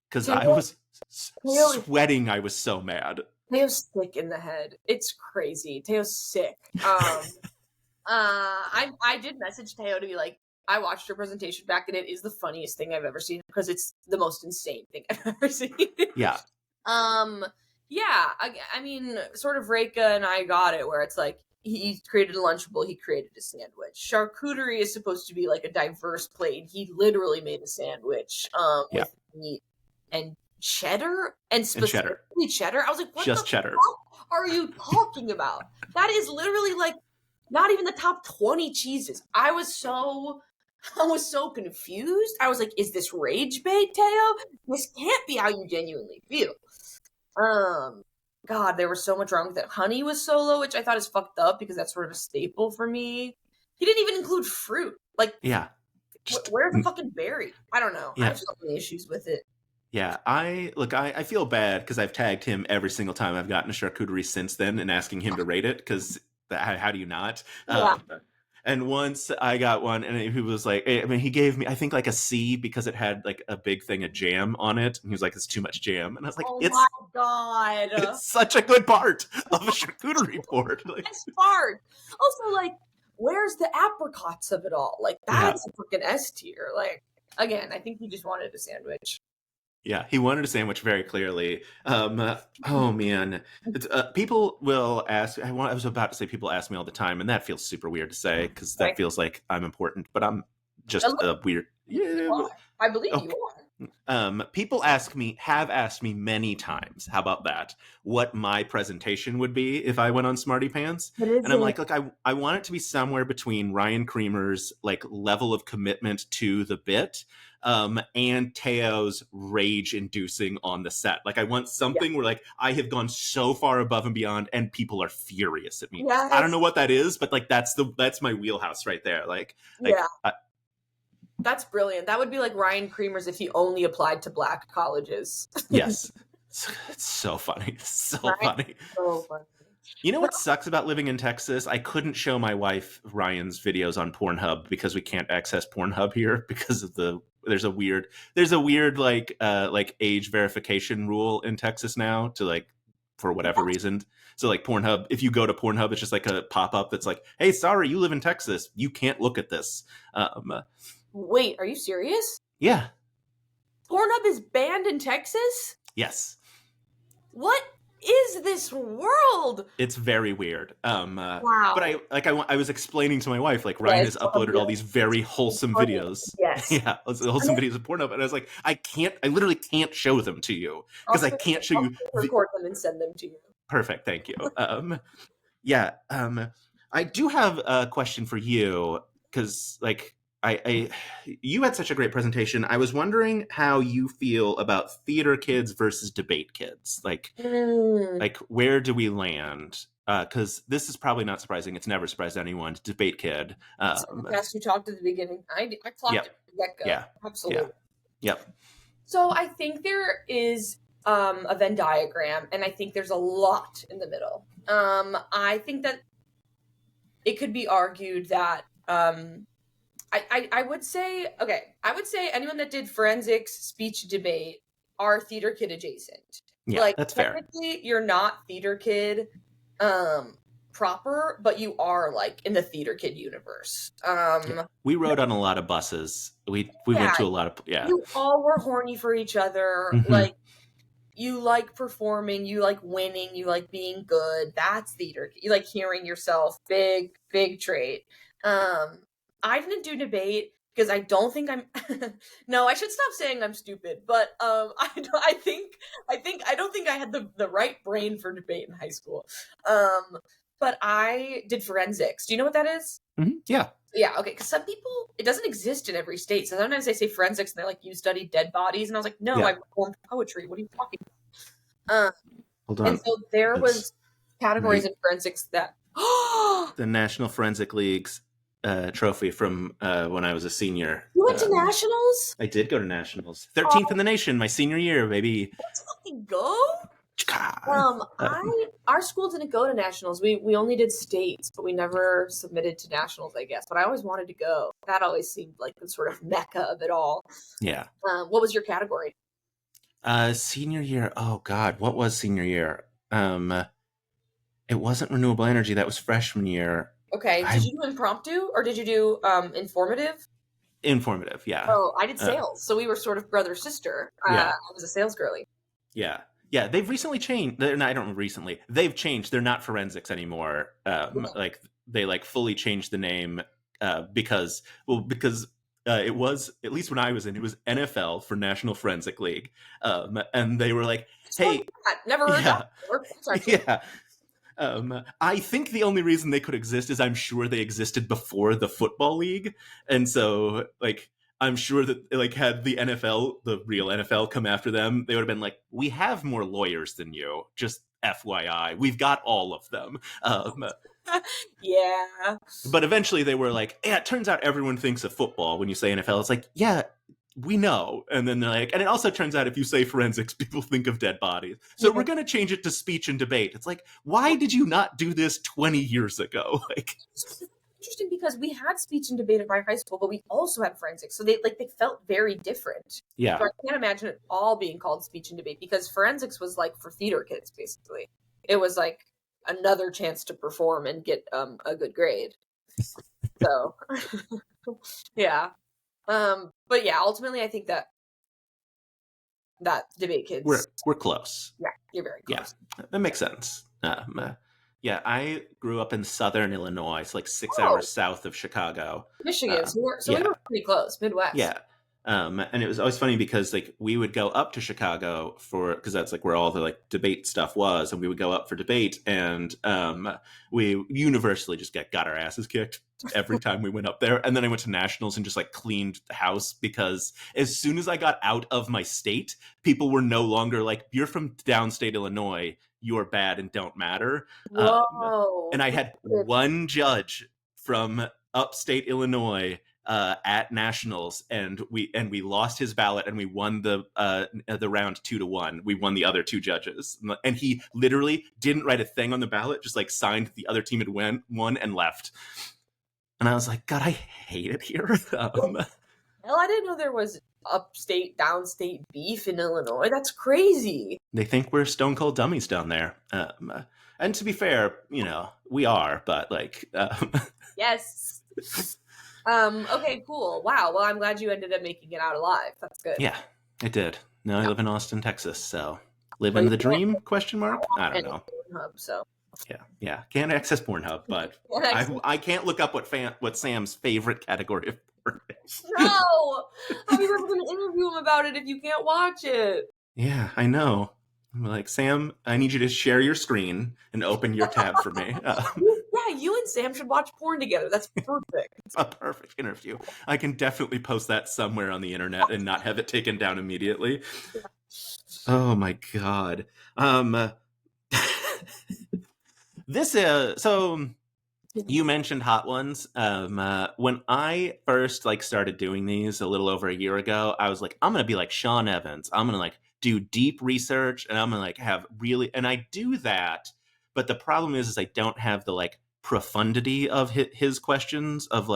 because I was sweating. I was so mad. Teo's sick in the head. It's crazy. Teo's sick. I did message Teo to be like, I watched her presentation back, and it is the funniest thing I've ever seen because it's the most insane thing I've ever seen. Yeah. Yeah. I mean, sort of Reika and I got it, where it's like he created a Lunchable, he created a sandwich. Charcuterie is supposed to be like a diverse plate. He literally made a sandwich with meat and cheddar and specifically cheddar. I was like, what just the cheddar fuck are you talking about? That is literally like not even the top 20 cheeses. I was so confused. I was like, is this rage bait, Teo? This can't be how you genuinely feel. God, there was so much wrong with it. Honey was solo, which I thought is fucked up because that's sort of a staple for me. He didn't even include fruit. Like, where's the fucking berry? I don't know. I have so many issues with it. Yeah, I feel bad because I've tagged him every single time I've gotten a charcuterie since then and asking him to rate it because how do you not? Yeah. And once I got one, and he was like, I mean, he gave me, I think, like a C because it had like a big thing of jam on it. And he was like, it's too much jam. And I was like, my God. It's such a good part of a charcuterie board. Like, best part. Also, like, where's the apricots of it all? Like, that's a freaking S tier. Like, again, I think he just wanted a sandwich. Yeah, he wanted a sandwich very clearly. Oh man, people will ask. I was about to say people ask me all the time, and that feels super weird to say because that feels like I'm important, but I'm just a weird. Yeah, I believe you are. People have asked me many times. How about that? What my presentation would be if I went on Smarty Pants, and I'm like, look, I want it to be somewhere between Ryan Creamer's like level of commitment to the bit. And Teo's rage-inducing on the set. Like, I want something where, like, I have gone so far above and beyond, and people are furious at me. Yes. I don't know what that is, but like, that's my wheelhouse right there. Like that's brilliant. That would be like Ryan Creamer's if he only applied to black colleges. Yes, it's so funny, so funny. You know what sucks about living in Texas? I couldn't show my wife Ryan's videos on Pornhub because we can't access Pornhub here because of there's a weird like age verification rule in Texas now to like for whatever reason. So like Pornhub, if you go to Pornhub, it's just like a pop-up that's like, hey, sorry, you live in Texas. You can't look at this. Wait, are you serious? Yeah. Pornhub is banned in Texas? Yes. What is this world? It's very weird. Wow. But I was explaining to my wife, like, Ryan has uploaded all these very wholesome videos. Yes. Yeah, wholesome videos of Pornhub. And I was like, I literally can't show them to you because I can't show you. Record them and send them to you. Perfect. Thank you. I do have a question for you because like, you had such a great presentation. I was wondering how you feel about theater kids versus debate kids. Like where do we land? Because this is probably not surprising. It's never surprised anyone. Debate kid. Yes, you talked at the beginning. I clocked it from the get-go. Yeah, absolutely. Yeah. Yep. So I think there is a Venn diagram, and I think there's a lot in the middle. I think that it could be argued that. I would say anyone that did forensics, speech, debate are theater kid adjacent. Yeah, like, that's fair. Technically, you're not theater kid proper, but you are like in the theater kid universe. We rode on a lot of buses. We went to a lot of You all were horny for each other. Mm-hmm. Like, you like performing, you like winning, you like being good. That's theater. You like hearing yourself. Big trait. I didn't do debate because I don't think I'm. No, I should stop saying I'm stupid. But I don't think I had the right brain for debate in high school. But I did forensics. Do you know what that is? Mm-hmm. Yeah. Yeah. Okay. Because some people, it doesn't exist in every state. So sometimes I say forensics, and they're like, "You study dead bodies," and I was like, "No, I performed poetry. What are you talking about?" Hold on. And so there was categories in forensics that the National Forensic League's trophy from when I was a senior. You went to nationals? I did go to nationals. 13th in the nation, my senior year, baby. Let's fucking go. Our school didn't go to nationals. We only did states, but we never submitted to nationals, I guess. But I always wanted to go. That always seemed like the sort of mecca of it all. Yeah. What was your category? Senior year. Oh God, what was senior year? It wasn't renewable energy. That was freshman year. Okay. Did you do impromptu or did you do informative? Informative, yeah. Oh, I did sales. So we were sort of brother sister. I was a sales girly. Yeah. Yeah, they've recently changed. I don't recently. They've changed. They're not forensics anymore. Like they fully changed the name because it was, at least when I was in, it was NFL for National Forensic League, and they were like, "Hey, never heard that before. Sorry. Yeah." I think the only reason they could exist is I'm sure they existed before the football league, and so I'm sure that had the NFL, the real NFL, come after them, they would have been like, "We have more lawyers than you. Just FYI, we've got all of them." Yeah. But eventually they were like, "Yeah, it turns out everyone thinks of football when you say NFL." It's like, "Yeah, we know." And then they're like, "And it also turns out if you say forensics, people think of dead bodies. So we're going to change it to speech and debate." It's like, why did you not do this 20 years ago? Interesting, because we had speech and debate at my high school, but we also had forensics. So they felt very different. Yeah. So I can't imagine it all being called speech and debate, because forensics was like for theater kids, basically. It was like another chance to perform and get a good grade. So yeah. But yeah, ultimately I think that debate kids, we're close. Yeah, you're very close. Yeah, that makes sense. Yeah, I grew up in southern Illinois. It's like 6 hours south of Chicago. Michigan. So we were pretty close, Midwest. Yeah. And it was always funny because we would go up to Chicago because that's where all the debate stuff was, and we would go up for debate, and we universally just got our asses kicked every time we went up there. And then I went to nationals and just cleaned the house, because as soon as I got out of my state, people were no longer like, "You're from downstate Illinois, you're bad and don't matter." Whoa. And I had one judge from upstate Illinois at nationals, and we lost his ballot, and we won the round 2-1. We won the other two judges, and he literally didn't write a thing on the ballot, just signed the other team had won and left. And I was like, God, I hate it here. Hell, I didn't know there was upstate, downstate beef in Illinois. That's crazy. They think we're stone cold dummies down there. And to be fair, we are, but Yes. Okay, cool. Wow. Well, I'm glad you ended up making it out alive. That's good. Yeah, I did. Now I live in Austin, Texas, so living the dream? Question mark? I don't know. Pornhub, so. Yeah. Can't access Pornhub, but I can't look up what Sam's favorite category of porn is. No! How are you ever going to interview him about it if you can't watch it? Yeah, I know. I'm like, Sam, I need you to share your screen and open your tab for me. Yeah, you and Sam should watch porn together. That's perfect. It's a perfect interview. I can definitely post that somewhere on the internet and not have it taken down immediately. Yeah. Oh my God. So you mentioned Hot Ones. When I first started doing these a little over a year ago, I was like, I'm going to be like Sean Evans. I'm going to do deep research, and I'm going to have really, and I do that. But the problem is I don't have the profundity of his questions of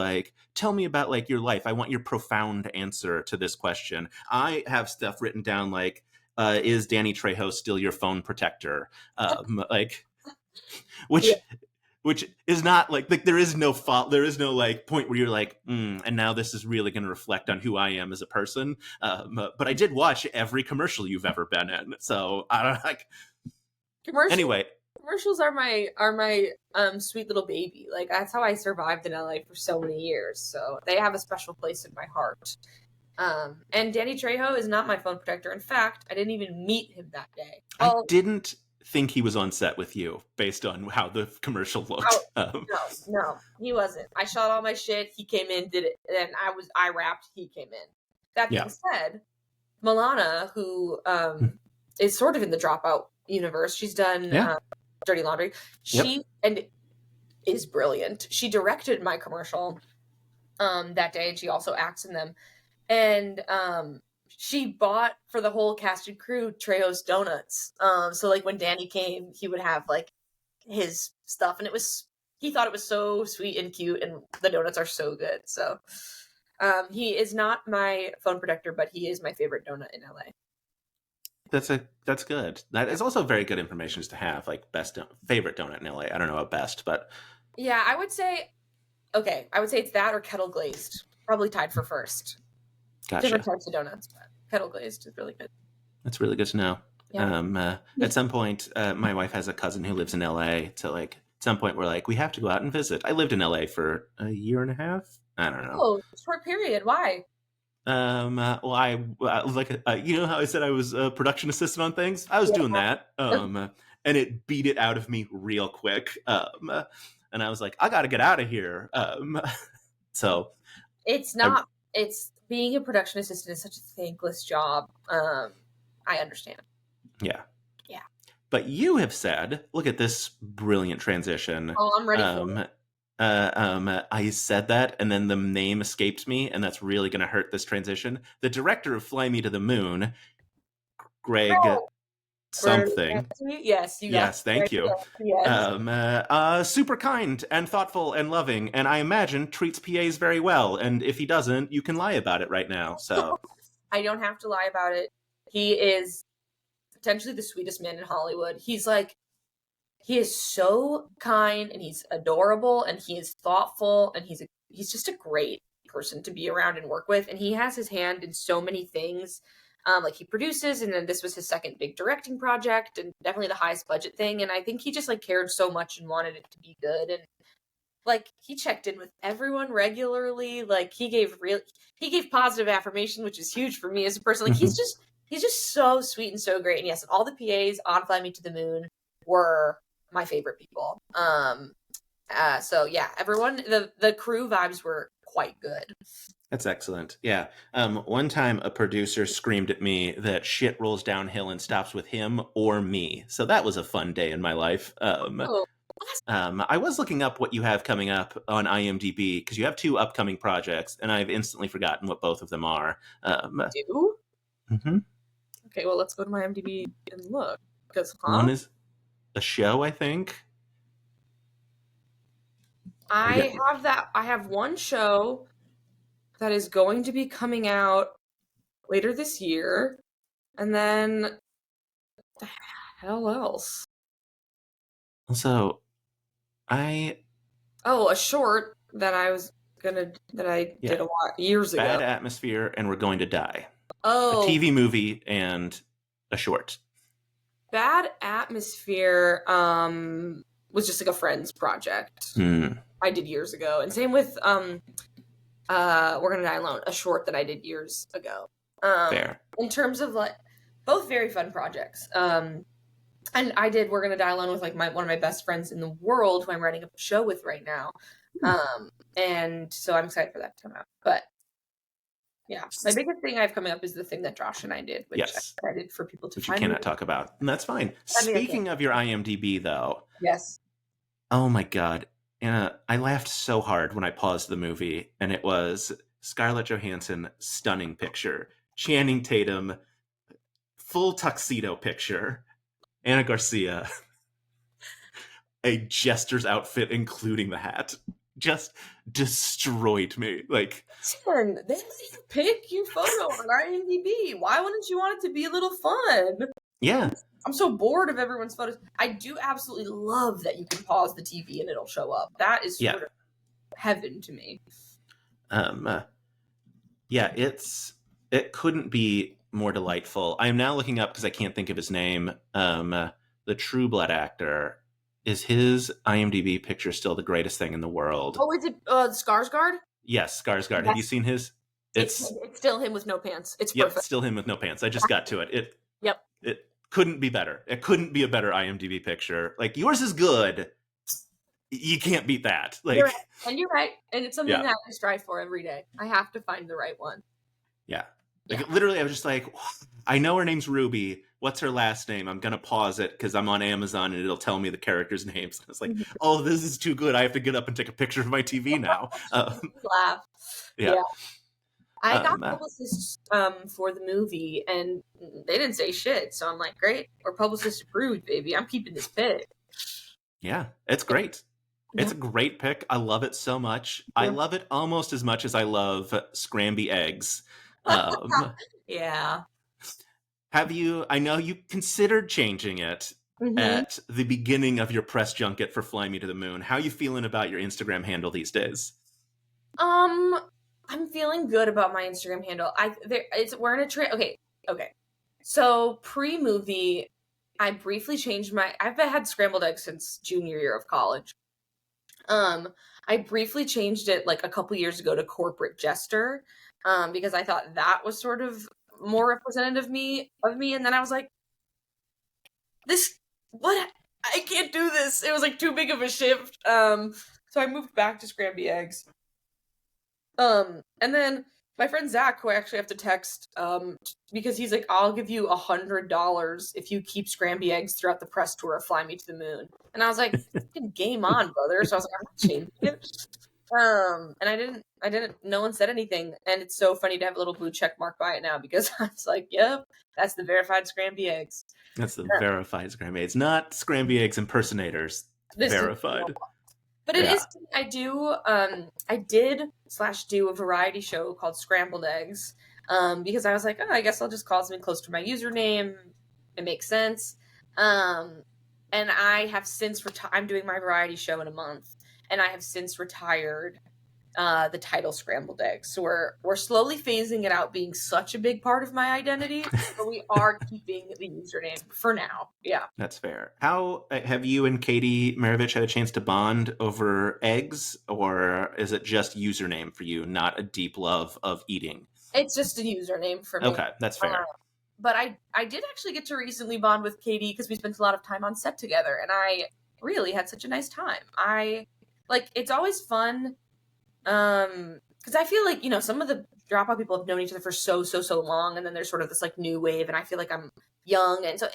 tell me about your life. I want your profound answer to this question. I have stuff written down is Danny Trejo still your phone protector? Which is not there is no fault. There is no point where you're and now this is really going to reflect on who I am as a person. But I did watch every commercial you've ever been in, so I don't commercials. Anyway, commercials are my sweet little baby. That's how I survived in LA for so many years. So they have a special place in my heart. And Danny Trejo is not my phone protector. In fact, I didn't even meet him that day. I didn't think he was on set with you based on how the commercial looked. No, he wasn't. I shot all my shit. He came in, did it, and I rapped. He came in. That being said, Milana, who is sort of in the Dropout universe, she's done Dirty Laundry. She and is brilliant. She directed my commercial, that day, and she also acts in them. And she bought for the whole cast and crew Trejo's donuts. So like when Danny came, he would have like his stuff, and he thought it was so sweet and cute, and the donuts are so good. So he is not my phone protector, but he is my favorite donut in LA. That's good. That is also very good information to have, like favorite donut in LA. I don't know about best, but yeah, I would say it's that or kettle glazed, probably tied for first. Gotcha. Different types of donuts, but kettle glazed is really good. That's really good to know. Yeah. At some point, my wife has a cousin who lives in LA. So like at some point we're like, we have to go out and visit. I lived in LA for a year and a half. I don't know. Oh, short period. Why? Well, I like you know how I said I was a production assistant on things? I was doing that. And it beat it out of me real quick. And I was like, I got to get out of here. So it's not. It's being a production assistant is such a thankless job. I understand. Yeah. Yeah. But you have said, look at this brilliant transition. Oh, I'm ready for it. I said that, and then the name escaped me, and that's really going to hurt this transition. The director of Fly Me to the Moon, Greg something. Yes, you got yes, thank you. Yes. Super kind and thoughtful and loving, and I imagine treats PAs very well. And if he doesn't, you can lie about it right now. So I don't have to lie about it. He is potentially the sweetest man in Hollywood. He is so kind, and he's adorable, and he is thoughtful, and he's just a great person to be around and work with. And he has his hand in so many things. Like he produces, and then this was his second big directing project, and definitely the highest budget thing. And I think he just like cared so much and wanted it to be good. And like he checked in with everyone regularly. Like he gave positive affirmation, which is huge for me as a person. Like he's just so sweet and so great. And yes, all the PAs on Fly Me to the Moon were my favorite people. So yeah, everyone, the crew vibes were quite good. That's excellent. Yeah. One time a producer screamed at me that shit rolls downhill and stops with him or me. So that was a fun day in my life. I was looking up what you have coming up on IMDb because you have 2 upcoming projects, and I've instantly forgotten what both of them are. Do? Mm-hmm. Okay, well, let's go to my IMDb and look. Because one is a show, I think. I have one show that is going to be coming out later this year, and then the hell else? So, a short that I did a lot years ago. Bad Atmosphere and We're Going to Die. Oh, a TV movie and a short. Bad Atmosphere was just like a friend's project I did years ago, and same with We're Gonna Die Alone, a short that I did years ago. Fair. In terms of like both very fun projects. And I did We're Gonna Die Alone with like one of my best friends in the world who I'm writing a show with right now. And so I'm excited for that to come out. But yeah, my biggest thing I have coming up is the thing that Josh and I did, which I'm excited for people to find. You cannot talk about. And that's fine. Speaking of your IMDb though. Yes. Oh my God. Anna, I laughed so hard when I paused the movie, and it was Scarlett Johansson, stunning picture. Channing Tatum, full tuxedo picture. Anna Garcia, a jester's outfit, including the hat, just destroyed me. Like, then pick your photo on IMDb. Why wouldn't you want it to be a little fun? Yeah. I'm so bored of everyone's photos. I do absolutely love that you can pause the TV and it'll show up. That is sort of heaven to me. It couldn't be more delightful. I am now looking up because I can't think of his name. The True Blood actor. Is his IMDb picture still the greatest thing in the world? Oh, is it Skarsgård? Yes, Skarsgård. Yes. Have you seen his? It's still him with no pants. It's perfect. Still him with no pants. I just got to it. Yep. It couldn't be better. It couldn't be a better IMDb picture. Like, yours is good. You can't beat that. Like, you're right. And it's something that I strive for every day. I have to find the right one. Yeah. Like, literally, I was just like, I know her name's Ruby. what's her last name? I'm going to pause it because I'm on Amazon and it'll tell me the characters' names. It's like, oh, this is too good. I have to get up and take a picture of my TV now. Laugh. Yeah. I got publicists for the movie, and they didn't say shit. So I'm like, great. We're publicist approved, baby. I'm keeping this pick. Yeah, it's great. It's a great pick. I love it so much. Yeah. I love it almost as much as I love Scramby eggs. Yeah. Have you, I know you considered changing it at the beginning of your press junket for Fly Me to the Moon. How are you feeling about your Instagram handle these days? I'm feeling good about my Instagram handle. We're in a trend. Okay. So pre-movie, I briefly changed I've had scrambled eggs since junior year of college. I briefly changed it like a couple years ago to Corporate Jester, because I thought that was sort of more representative of me. And then I was like, I can't do this. It was like too big of a shift. So I moved back to Scramby Eggs. And then my friend Zach, who I actually have to text, because he's like, I'll give you $100 if you keep Scramby Eggs throughout the press tour of Fly Me to the Moon. And I was like, game on, brother. So I was like, I'm not changing it. And I didn't, no one said anything. And it's so funny to have a little blue check mark by it now, because I was like, yep, that's the verified Scramby Eggs. That's the verified Scramby Eggs, not Scramby Eggs impersonators. Verified. But it is, I did/do a variety show called Scrambled Eggs, because I was like, I guess I'll just call something close to my username. It makes sense. And I have since I'm doing my variety show in a month, and I have since retired the title Scrambled Eggs. So we're slowly phasing it out being such a big part of my identity, but we are keeping the username for now. Yeah. That's fair. How have you and Katie Maravich had a chance to bond over eggs, or is it just username for you, not a deep love of eating? It's just a username for me. Okay, that's fair. But I did actually get to recently bond with Katie because we spent a lot of time on set together, and I really had such a nice time. It's always fun. Because I feel like, some of the Dropout people have known each other for so long, and then there's sort of this like new wave, and I feel like I'm young, and so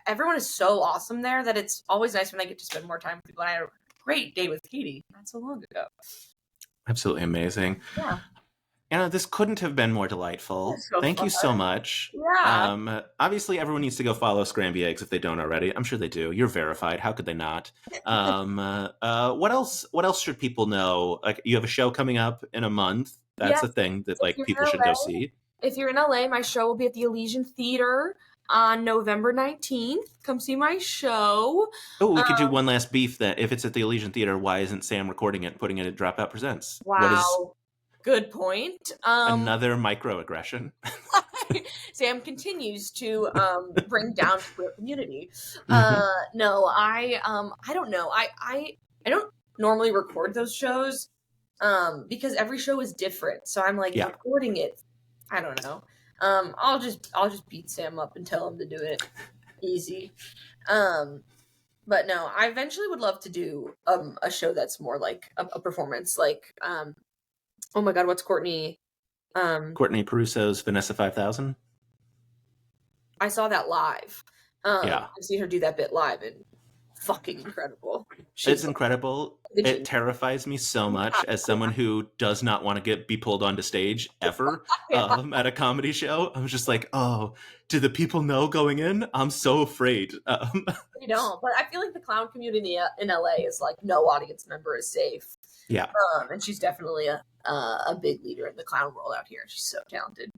everyone is so awesome there that it's always nice when I get to spend more time with people. And I had a great day with Katie not so long ago. Absolutely amazing. Yeah. Anna, this couldn't have been more delightful. Thank you so much. Yeah. Obviously, everyone needs to go follow Scramby Eggs if they don't already. I'm sure they do. You're verified. How could they not? What else should people know? Like, you have a show coming up in a month. That's a thing that people should go see. If you're in LA, my show will be at the Elysian Theater on November 19th. Come see my show. Oh, we could do one last beef then. If it's at the Elysian Theater, why isn't Sam recording it and putting it at Dropout Presents? Wow. Good point. Another microaggression. Sam continues to bring down the queer community. Mm-hmm. No, I don't know. I don't normally record those shows because every show is different. So I'm like recording it. I don't know. I'll just beat Sam up and tell him to do it. Easy. But no, I eventually would love to do a show that's more like a performance, like oh my God, what's Courtney? Courtney Peruso's Vanessa 5000. I saw that live. I've seen her do that bit live, and fucking incredible. It's incredible. It terrifies me so much as someone who does not want to be pulled onto stage ever at a comedy show. I was just like, oh, do the people know going in? I'm so afraid. They don't, but I feel like the clown community in LA is like no audience member is safe. Yeah. And she's definitely a big leader in the clown world out here. She's so talented.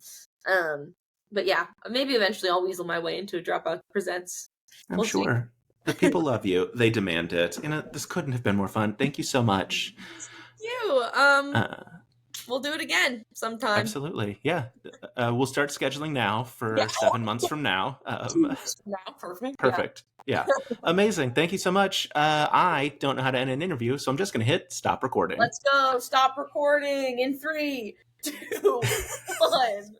But yeah, maybe eventually I'll weasel my way into a Dropout Presents. I'm sure. The people love you. They demand it. This couldn't have been more fun. Thank you so much. You. We'll do it again sometime. Absolutely. Yeah. We'll start scheduling now for 7 months from now. Perfect. Perfect. Yeah. Amazing. Thank you so much. I don't know how to end an interview, so I'm just going to hit stop recording. Let's go. Stop recording in 3, 2, 1.